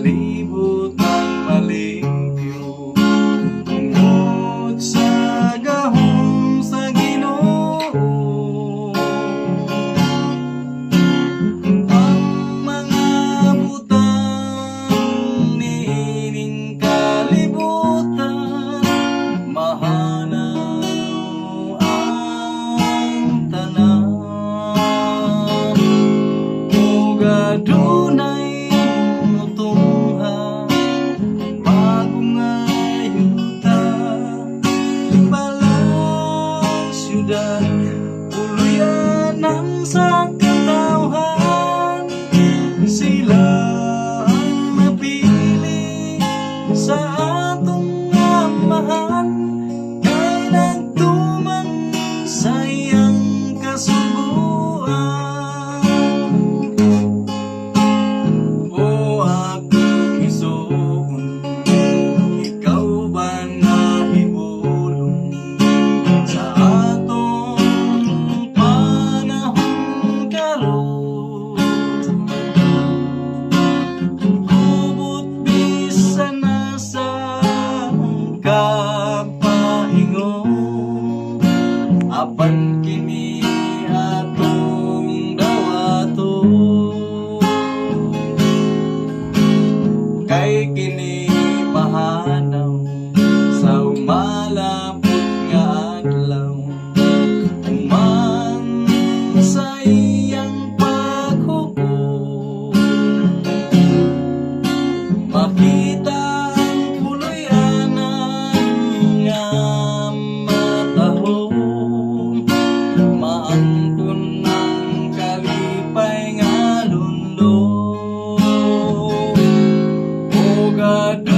kalibutan maligyo, tungod sa gahom sa Ginoo. Ang mga butang niining kalibutan, mahanaw ang tanan. Ug adunay utungha bagong ayuda, balang syudad puluyanan sa katawhan. Sila ang napili sa atong amahan, kay nagtuman sa iyang kasubuan. O akong isuon, ikaw ba nahibulong sa atong panahon karon? Hubot bisan na sa kapahingon, apan kini atong dawaton. Kay kini mahanaw sa umalapot nga adlaw, human sa iyang paghukom. Makita ang puluyanan nga matahom, maangkon ang kalipay nga lundong. Oh God,